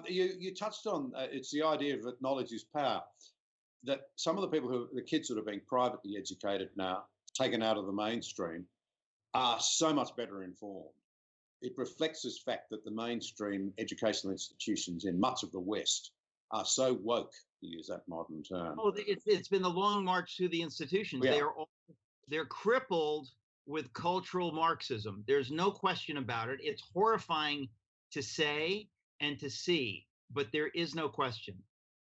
You touched on it's the idea that knowledge is power. That some of the kids that are being privately educated now, taken out of the mainstream, are so much better informed. It reflects this fact that the mainstream educational institutions in much of the West are so woke, to use that modern term. Oh, it's been the long march through the institutions. Yeah. They're crippled with cultural Marxism. There's no question about it. It's horrifying to say and to see, but there is no question.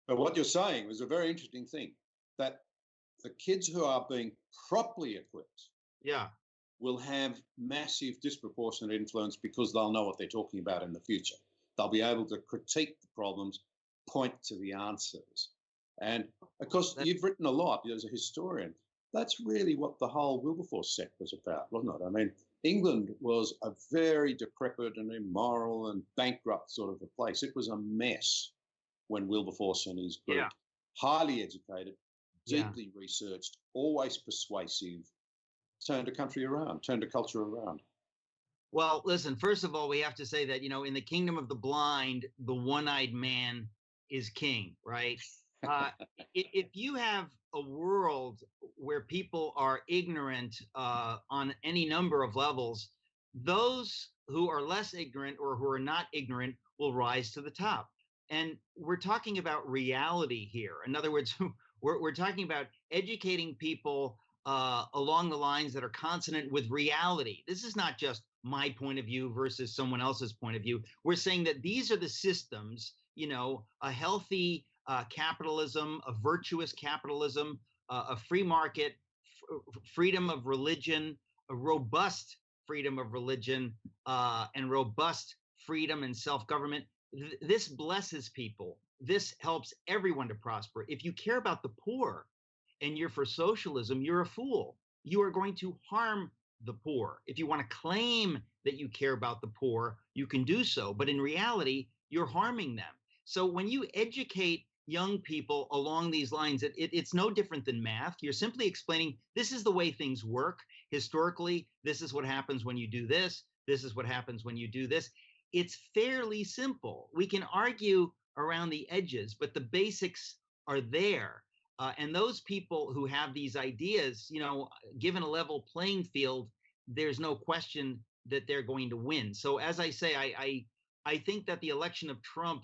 But what you're saying was a very interesting thing, that the kids who are being properly equipped will have massive disproportionate influence because they'll know what they're talking about in the future. They'll be able to critique the problems, point to the answers. And of course, you've written a lot as a historian. That's really what the whole Wilberforce sect was about, wasn't it? I mean, England was a very decrepit and immoral and bankrupt sort of a place. It was a mess when Wilberforce and his group, highly educated, deeply researched, always persuasive, turned a country around, turned a culture around. Well, listen, first of all, we have to say that, in the kingdom of the blind, the one-eyed man is king, right? If you have a world where people are ignorant on any number of levels, those who are less ignorant or who are not ignorant will rise to the top. And we're talking about reality here. In other words, we're talking about educating people along the lines that are consonant with reality. This is not just my point of view versus someone else's point of view. We're saying that these are the systems, a healthy capitalism, a virtuous capitalism, a free market, freedom of religion, a robust freedom of religion, and robust freedom and self-government. This blesses people. This helps everyone to prosper. If you care about the poor and you're for socialism, you're a fool. You are going to harm the poor. If you want to claim that you care about the poor, you can do so. But in reality, you're harming them. So when you educate young people along these lines, it's no different than math. You're simply explaining this is the way things work. Historically, this is what happens when you do this. This is what happens when you do this. It's fairly simple. We can argue around the edges, but the basics are there. And those people who have these ideas, given a level playing field, there's no question that they're going to win. So as I say, I think that the election of Trump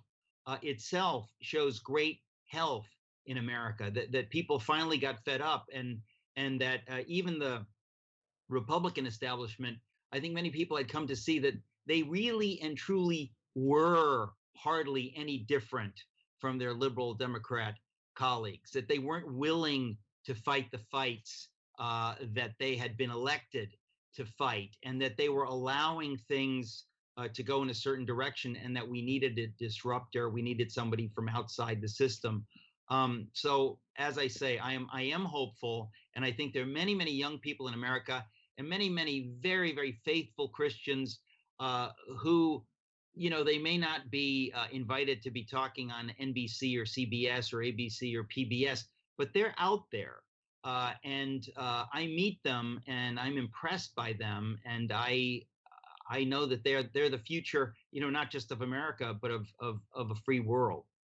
itself shows great health in America, that people finally got fed up, and that even the Republican establishment, I think many people had come to see that they really and truly were hardly any different from their liberal Democrat colleagues, that they weren't willing to fight the fights that they had been elected to fight, and that they were allowing things to go in a certain direction, and that we needed a disruptor. We needed somebody from outside the system. So as I say, I am hopeful, and I think there are many, many young people in America and many, many very, very faithful Christians who, they may not be invited to be talking on NBC or CBS or ABC or PBS, but they're out there. And I meet them, and I'm impressed by them. And I know that they're the future, not just of America, but of a free world.